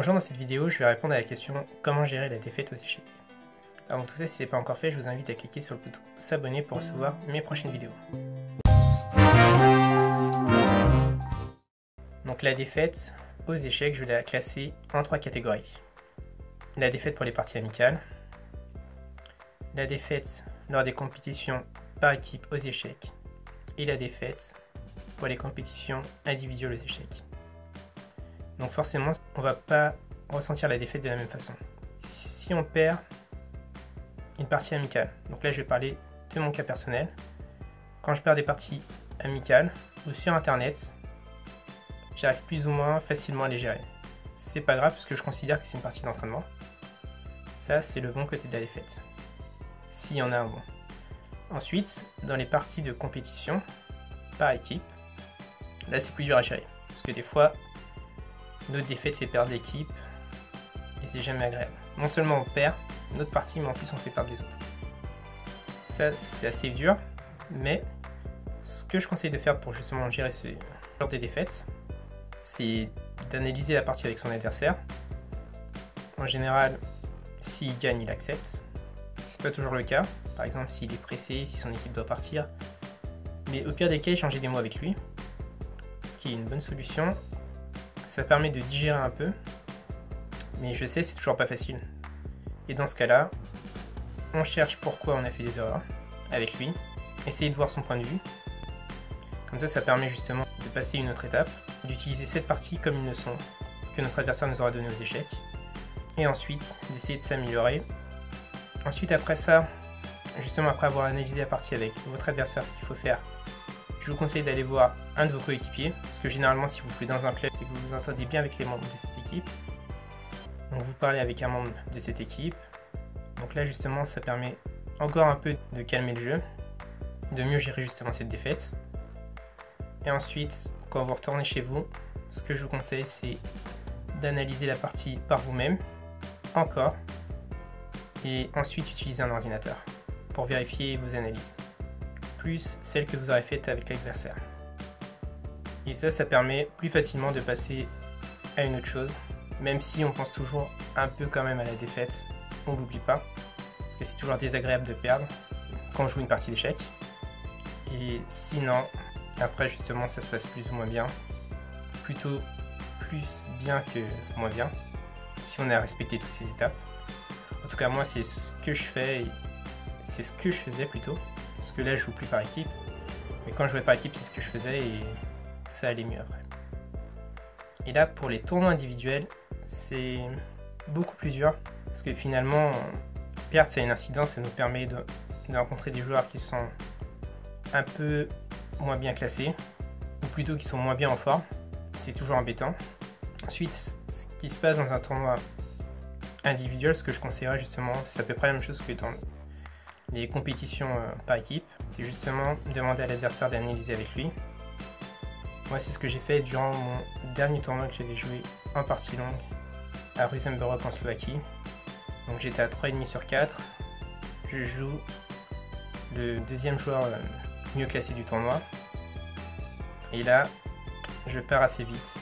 Bonjour, dans cette vidéo, je vais répondre à la question comment gérer la défaite aux échecs. Avant tout ça, si ce n'est pas encore fait, je vous invite à cliquer sur le bouton s'abonner pour recevoir mes prochaines vidéos. Donc la défaite aux échecs, je vais la classer en 3 catégories. La défaite pour les parties amicales, la défaite lors des compétitions par équipe aux échecs et la défaite pour les compétitions individuelles aux échecs. Donc forcément, on ne va pas ressentir la défaite de la même façon. Si on perd une partie amicale, donc là je vais parler de mon cas personnel, quand je perds des parties amicales ou sur internet, j'arrive plus ou moins facilement à les gérer. C'est pas grave parce que je considère que c'est une partie d'entraînement. Ça, c'est le bon côté de la défaite, s'il y en a un bon. Ensuite, dans les parties de compétition par équipe, là c'est plus dur à gérer parce que des fois notre défaite fait perdre l'équipe et c'est jamais agréable. Non seulement on perd notre partie, mais en plus on fait perdre les autres. Ça c'est assez dur, mais ce que je conseille de faire pour justement gérer ce genre de défaite, c'est d'analyser la partie avec son adversaire. En général, s'il gagne, il accepte. C'est pas toujours le cas. Par exemple, s'il est pressé, si son équipe doit partir. Mais au pire des cas, échanger des mots avec lui, ce qui est une bonne solution. Ça permet de digérer un peu, mais je sais, c'est toujours pas facile. Et dans ce cas-là, on cherche pourquoi on a fait des erreurs avec lui, essayer de voir son point de vue. Comme ça permet justement de passer une autre étape, d'utiliser cette partie comme une leçon que notre adversaire nous aura donnée aux échecs, et ensuite d'essayer de s'améliorer. Ensuite, après ça, justement après avoir analysé la partie avec votre adversaire, ce qu'il faut faire, je vous conseille d'aller voir un de vos coéquipiers, parce que généralement si vous jouez dans un club, c'est que vous vous entendez bien avec les membres de cette équipe. Donc vous parlez avec un membre de cette équipe. Donc là justement ça permet encore un peu de calmer le jeu, de mieux gérer justement cette défaite. Et ensuite, quand vous retournez chez vous, ce que je vous conseille c'est d'analyser la partie par vous-même, encore, et ensuite utiliser un ordinateur pour vérifier vos analyses, plus celle que vous aurez faite avec l'adversaire. Et ça permet plus facilement de passer à une autre chose, même si on pense toujours un peu quand même à la défaite, on ne l'oublie pas, parce que c'est toujours désagréable de perdre quand on joue une partie d'échecs. Et sinon, après justement ça se passe plus ou moins bien, plutôt plus bien que moins bien, si on a respecté toutes ces étapes. En tout cas moi c'est ce que je fais, et c'est ce que je faisais plutôt. Parce que là je joue plus par équipe, mais quand je jouais par équipe c'est ce que je faisais et ça allait mieux après. Et là pour les tournois individuels c'est beaucoup plus dur parce que finalement perdre ça a une incidence, ça nous permet de rencontrer des joueurs qui sont un peu moins bien classés ou plutôt qui sont moins bien en forme, c'est toujours embêtant. Ensuite ce qui se passe dans un tournoi individuel, ce que je conseillerais justement, c'est à peu près la même chose que dans les compétitions par équipe, c'est justement demander à l'adversaire d'analyser avec lui. Moi c'est ce que j'ai fait durant mon dernier tournoi que j'avais joué en partie longue à Ružomberok en Slovaquie. Donc j'étais à 3,5 sur 4, je joue le deuxième joueur mieux classé du tournoi, et là je perds assez vite.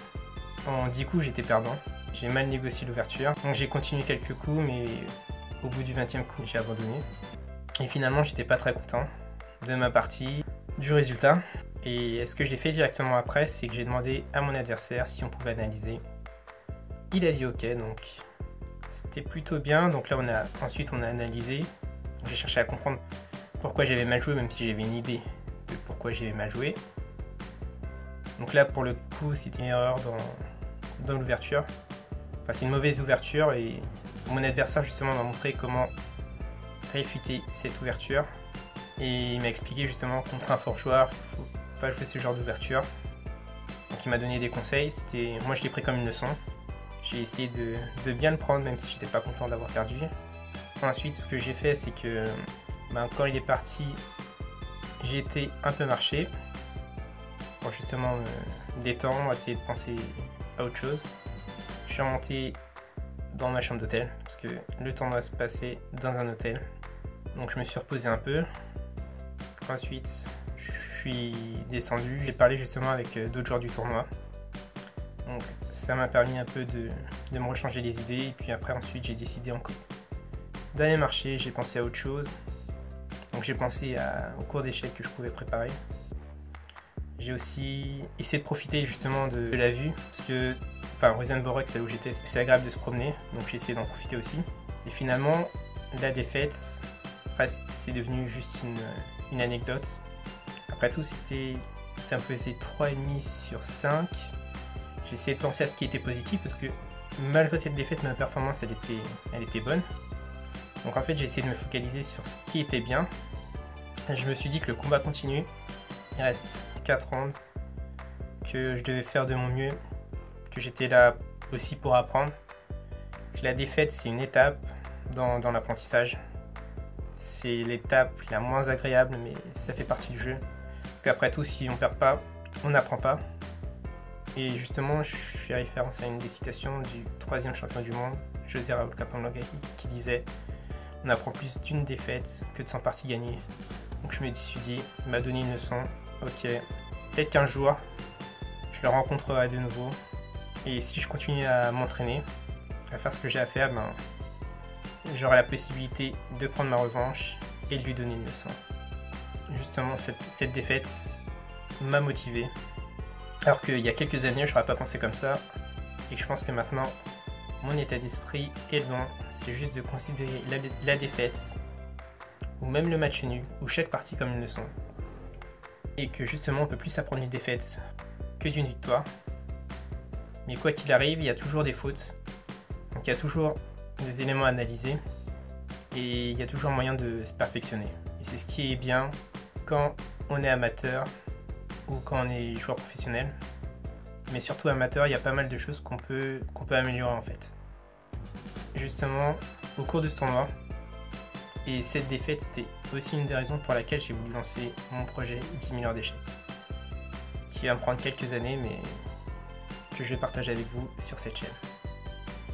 En 10 coups j'étais perdant, j'ai mal négocié l'ouverture, donc j'ai continué quelques coups mais au bout du 20e coup j'ai abandonné. Et finalement j'étais pas très content de ma partie, du résultat. Et ce que j'ai fait directement après, c'est que j'ai demandé à mon adversaire si on pouvait analyser. Il a dit ok, donc c'était plutôt bien. Donc là ensuite on a analysé. J'ai cherché à comprendre pourquoi j'avais mal joué, même si j'avais une idée de pourquoi j'avais mal joué. Donc là pour le coup c'était une erreur dans l'ouverture. Enfin c'est une mauvaise ouverture et mon adversaire justement m'a montré comment réfuter cette ouverture et il m'a expliqué justement contre un fort joueur il faut pas jouer ce genre d'ouverture. Donc il m'a donné des conseils, moi je l'ai pris comme une leçon. J'ai essayé de bien le prendre même si j'étais pas content d'avoir perdu. Ensuite ce que j'ai fait c'est que quand il est parti j'ai été un peu marché pour justement me détendre, essayer de penser à autre chose. Je suis remonté dans ma chambre d'hôtel parce que le tournoi se passait dans un hôtel, donc je me suis reposé un peu. Ensuite je suis descendu, j'ai parlé justement avec d'autres joueurs du tournoi, donc ça m'a permis un peu de de me rechanger les idées, et puis après ensuite j'ai décidé encore d'aller marcher, j'ai pensé à autre chose. Donc j'ai pensé au cours d'échecs que je pouvais préparer. J'ai aussi essayé de profiter justement de la vue, parce que Rosenborg, c'est là où j'étais, c'est agréable de se promener, donc j'ai essayé d'en profiter aussi. Et finalement, la défaite, c'est devenu juste une anecdote. Après tout, ça me faisait 3,5 sur 5. J'ai essayé de penser à ce qui était positif, parce que malgré cette défaite, ma performance, elle était bonne. Donc en fait, j'ai essayé de me focaliser sur ce qui était bien. Je me suis dit que le combat continue. Il reste 4 rounds, que je devais faire de mon mieux, que j'étais là aussi pour apprendre. Que la défaite, c'est une étape dans l'apprentissage. C'est l'étape la moins agréable, mais ça fait partie du jeu. Parce qu'après tout, si on perd pas, on n'apprend pas. Et justement, je fais référence à une des citations du 3e champion du monde, José Raúl Capellanca, qui disait « On apprend plus d'une défaite que de 100 parties gagnées ». Donc je me suis dit, il m'a donné une leçon, ok, peut-être qu'un jour, je le rencontrerai de nouveau. Et si je continue à m'entraîner, à faire ce que j'ai à faire, j'aurai la possibilité de prendre ma revanche et de lui donner une leçon. Justement, cette défaite m'a motivé. Alors qu'il y a quelques années, je n'aurais pas pensé comme ça. Et je pense que maintenant, mon état d'esprit est bon. C'est juste de considérer la défaite, ou même le match nul, ou chaque partie comme une leçon. Et que justement, on peut plus apprendre une défaite que d'une victoire. Mais quoi qu'il arrive, il y a toujours des fautes. Donc il y a toujours des éléments à analyser. Et il y a toujours moyen de se perfectionner. Et c'est ce qui est bien quand on est amateur ou quand on est joueur professionnel. Mais surtout amateur, il y a pas mal de choses qu'on peut améliorer en fait. Justement, au cours de ce tournoi, et cette défaite était aussi une des raisons pour laquelle j'ai voulu lancer mon projet 10 000 heures d'échecs, qui va me prendre quelques années, mais que je vais partager avec vous sur cette chaîne.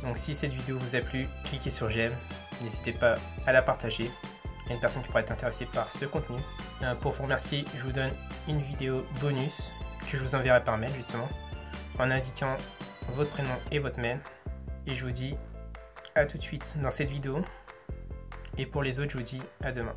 Donc si cette vidéo vous a plu, cliquez sur j'aime, n'hésitez pas à la partager à une personne qui pourrait être intéressée par ce contenu. Pour vous remercier, je vous donne une vidéo bonus que je vous enverrai par mail justement, en indiquant votre prénom et votre mail. Et je vous dis à tout de suite dans cette vidéo. Et pour les autres, je vous dis à demain.